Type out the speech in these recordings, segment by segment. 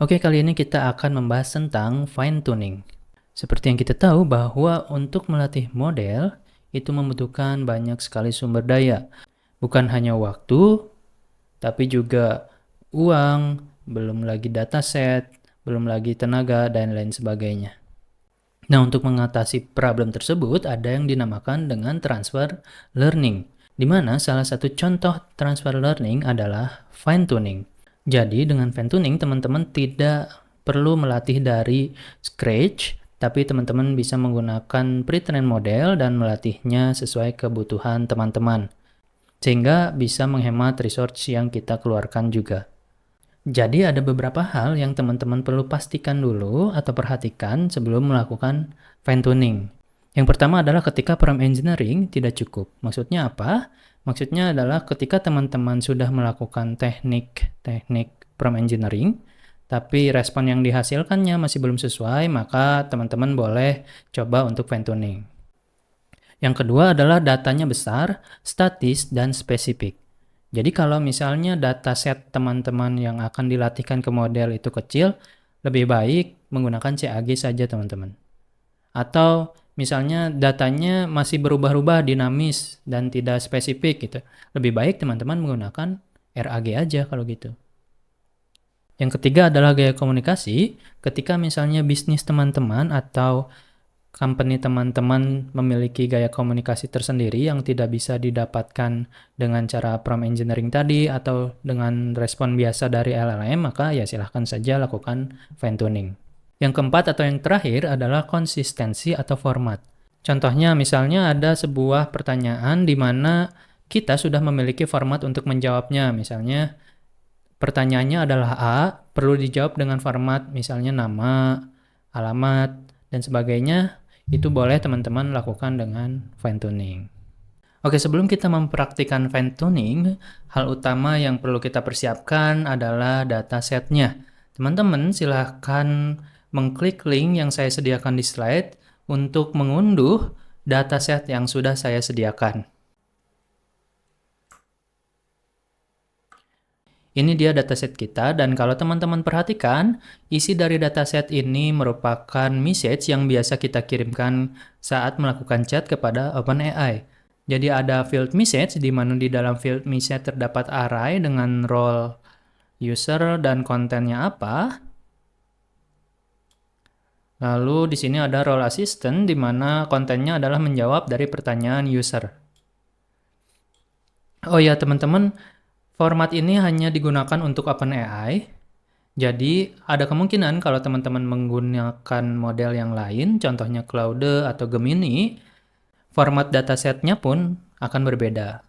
Oke, kali ini kita akan membahas tentang fine tuning. Seperti yang kita tahu bahwa untuk melatih model itu membutuhkan banyak sekali sumber daya. Bukan hanya waktu, tapi juga uang, belum lagi dataset, belum lagi tenaga, dan lain sebagainya. Nah, untuk mengatasi problem tersebut ada yang dinamakan dengan transfer learning, di mana salah satu contoh transfer learning adalah fine tuning. Jadi dengan fine tuning teman-teman tidak perlu melatih dari scratch, tapi teman-teman bisa menggunakan pre-trained model dan melatihnya sesuai kebutuhan teman-teman, sehingga bisa menghemat resource yang kita keluarkan juga. Jadi ada beberapa hal yang teman-teman perlu pastikan dulu atau perhatikan sebelum melakukan fine tuning. Yang pertama adalah ketika prompt engineering tidak cukup. Maksudnya apa? Maksudnya adalah ketika teman-teman sudah melakukan teknik prompt engineering, tapi respon yang dihasilkannya masih belum sesuai, maka teman-teman boleh coba untuk fine tuning. Yang kedua adalah datanya besar, statis, dan spesifik. Jadi kalau misalnya dataset teman-teman yang akan dilatihkan ke model itu kecil, lebih baik menggunakan CAG saja teman-teman. Atau misalnya datanya masih berubah-ubah, dinamis, dan tidak spesifik gitu. Lebih baik teman-teman menggunakan RAG aja kalau gitu. Yang ketiga adalah gaya komunikasi. Ketika misalnya bisnis teman-teman atau company teman-teman memiliki gaya komunikasi tersendiri yang tidak bisa didapatkan dengan cara prompt engineering tadi atau dengan respon biasa dari LLM, maka ya silahkan saja lakukan fine tuning. Yang keempat atau yang terakhir adalah konsistensi atau format. Contohnya misalnya ada sebuah pertanyaan di mana kita sudah memiliki format untuk menjawabnya. Misalnya pertanyaannya adalah A, perlu dijawab dengan format misalnya nama, alamat, dan sebagainya. Itu boleh teman-teman lakukan dengan fine tuning. Oke, sebelum kita mempraktikkan fine tuning, hal utama yang perlu kita persiapkan adalah datasetnya. Teman-teman silahkan mengklik link yang saya sediakan di slide untuk mengunduh dataset yang sudah saya sediakan. Ini dia dataset kita, dan kalau teman-teman perhatikan, isi dari dataset ini merupakan message yang biasa kita kirimkan saat melakukan chat kepada OpenAI. Jadi ada field message, di mana di dalam field message terdapat array dengan role user dan kontennya apa. Lalu di sini ada role assistant, di mana kontennya adalah menjawab dari pertanyaan user. Oh ya teman-teman, format ini hanya digunakan untuk OpenAI. Jadi ada kemungkinan kalau teman-teman menggunakan model yang lain, contohnya Claude atau Gemini, format datasetnya pun akan berbeda.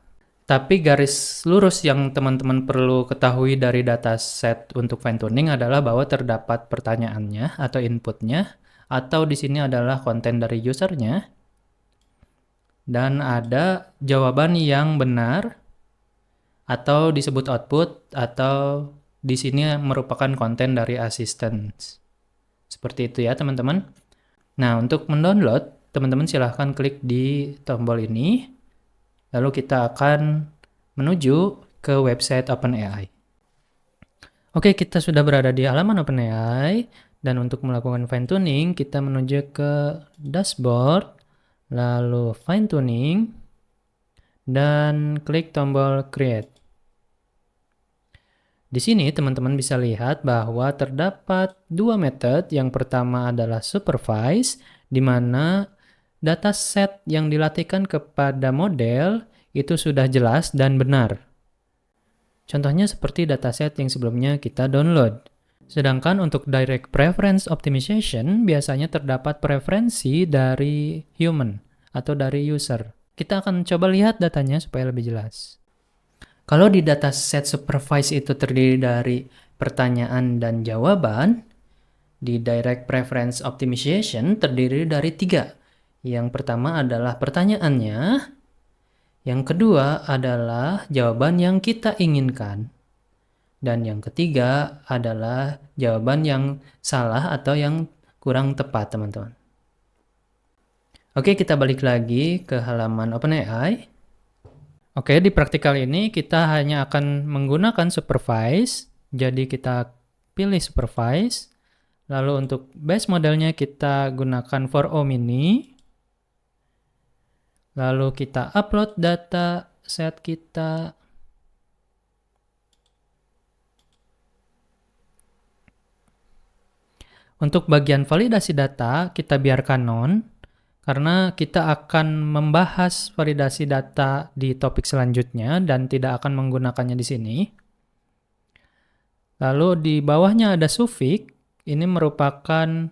Tapi garis lurus yang teman-teman perlu ketahui dari dataset untuk fine tuning adalah bahwa terdapat pertanyaannya atau inputnya, atau di sini adalah konten dari usernya, dan ada jawaban yang benar, atau disebut output, atau di sini merupakan konten dari assistant. Seperti itu ya teman-teman. Nah, untuk mendownload, teman-teman silahkan klik di tombol ini, lalu kita akan menuju ke website OpenAI. Oke, kita sudah berada di halaman OpenAI, dan untuk melakukan fine tuning, kita menuju ke dashboard, lalu fine tuning, dan klik tombol create. Di sini teman-teman bisa lihat bahwa terdapat dua metode. Yang pertama adalah supervise, di mana dataset yang dilatihkan kepada model itu sudah jelas dan benar. Contohnya seperti dataset yang sebelumnya kita download. Sedangkan untuk direct preference optimization biasanya terdapat preferensi dari human atau dari user. Kita akan coba lihat datanya supaya lebih jelas. Kalau di dataset supervise itu terdiri dari pertanyaan dan jawaban, di direct preference optimization terdiri dari 3. Yang pertama adalah pertanyaannya, yang kedua adalah jawaban yang kita inginkan, dan yang ketiga adalah jawaban yang salah atau yang kurang tepat, teman-teman. Oke, kita balik lagi ke halaman OpenAI. Oke, di praktikal ini kita hanya akan menggunakan supervise. Jadi kita pilih supervise. Lalu untuk base modelnya kita gunakan for O mini. Lalu kita upload data set kita. Untuk bagian validasi data kita biarkan non, karena kita akan membahas validasi data di topik selanjutnya dan tidak akan menggunakannya di sini. Lalu di bawahnya ada suffix, ini merupakan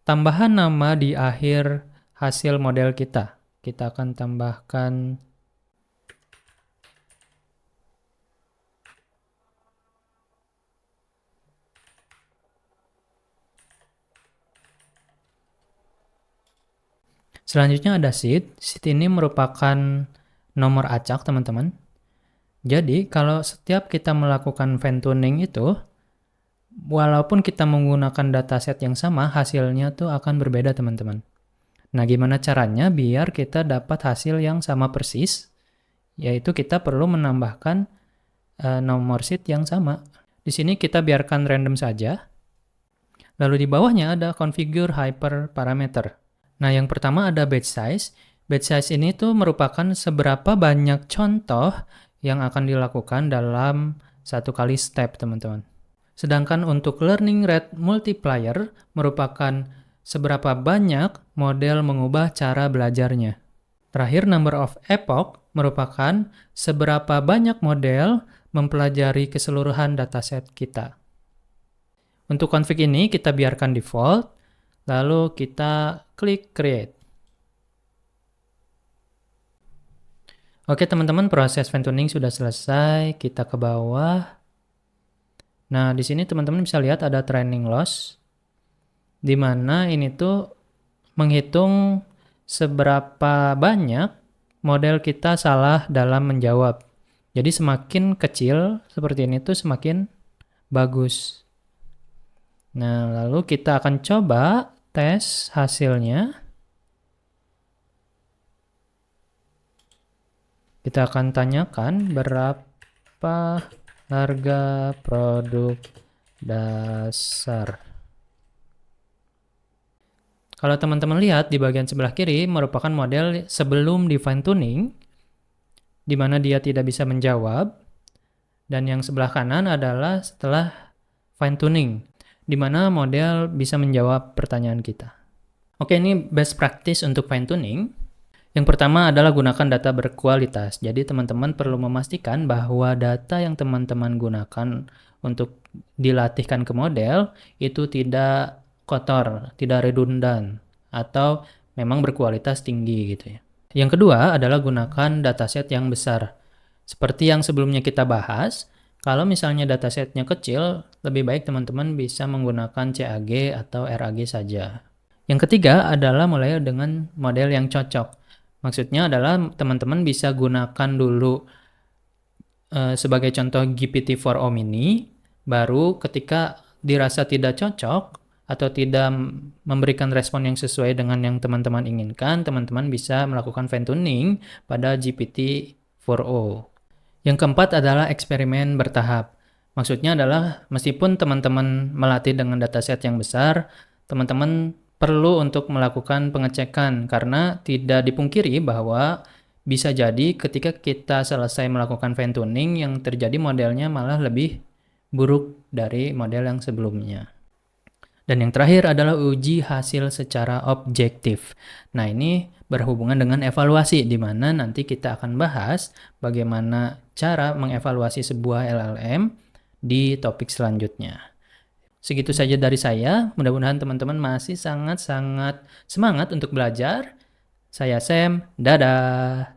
tambahan nama di akhir hasil model kita. Kita akan tambahkan selanjutnya ada seed. Seed ini merupakan nomor acak, teman-teman. Jadi, kalau setiap kita melakukan fine tuning itu, walaupun kita menggunakan dataset yang sama, hasilnya tuh akan berbeda, teman-teman. Nah, gimana caranya biar kita dapat hasil yang sama persis? Yaitu kita perlu menambahkan nomor seed yang sama. Di sini kita biarkan random saja. Lalu di bawahnya ada configure hyper parameter. Nah, yang pertama ada batch size. Batch size ini tuh merupakan seberapa banyak contoh yang akan dilakukan dalam satu kali step, teman-teman. Sedangkan untuk learning rate multiplier merupakan seberapa banyak model mengubah cara belajarnya. Terakhir, number of epoch merupakan seberapa banyak model mempelajari keseluruhan dataset kita. Untuk config ini kita biarkan default, lalu kita klik create. Oke teman-teman, proses fine tuning sudah selesai. Kita ke bawah. Nah, di sini teman-teman bisa lihat ada training loss, di mana ini tuh menghitung seberapa banyak model kita salah dalam menjawab. Jadi semakin kecil seperti ini tuh semakin bagus. Nah, lalu kita akan coba tes hasilnya. Kita akan tanyakan berapa harga produk dasar. Kalau teman-teman lihat di bagian sebelah kiri merupakan model sebelum di fine tuning, di mana dia tidak bisa menjawab, dan yang sebelah kanan adalah setelah fine tuning, di mana model bisa menjawab pertanyaan kita. Oke, ini best practice untuk fine tuning. Yang pertama adalah gunakan data berkualitas. Jadi teman-teman perlu memastikan bahwa data yang teman-teman gunakan untuk dilatihkan ke model itu tidak kotor, tidak redundan, atau memang berkualitas tinggi gitu ya. Yang kedua adalah gunakan dataset yang besar. Seperti yang sebelumnya kita bahas, kalau misalnya datasetnya kecil, lebih baik teman-teman bisa menggunakan CAG atau RAG saja. Yang ketiga adalah mulai dengan model yang cocok. Maksudnya adalah teman-teman bisa gunakan dulu sebagai contoh GPT-4o mini, baru ketika dirasa tidak cocok atau tidak memberikan respon yang sesuai dengan yang teman-teman inginkan, teman-teman bisa melakukan fine tuning pada GPT-4o. Yang keempat adalah eksperimen bertahap. Maksudnya adalah meskipun teman-teman melatih dengan dataset yang besar, teman-teman perlu untuk melakukan pengecekan karena tidak dipungkiri bahwa bisa jadi ketika kita selesai melakukan fine tuning yang terjadi modelnya malah lebih buruk dari model yang sebelumnya. Dan yang terakhir adalah uji hasil secara objektif. Nah, ini berhubungan dengan evaluasi di mana nanti kita akan bahas bagaimana cara mengevaluasi sebuah LLM di topik selanjutnya. Segitu saja dari saya, mudah-mudahan teman-teman masih sangat-sangat semangat untuk belajar. Saya Sam, dadah!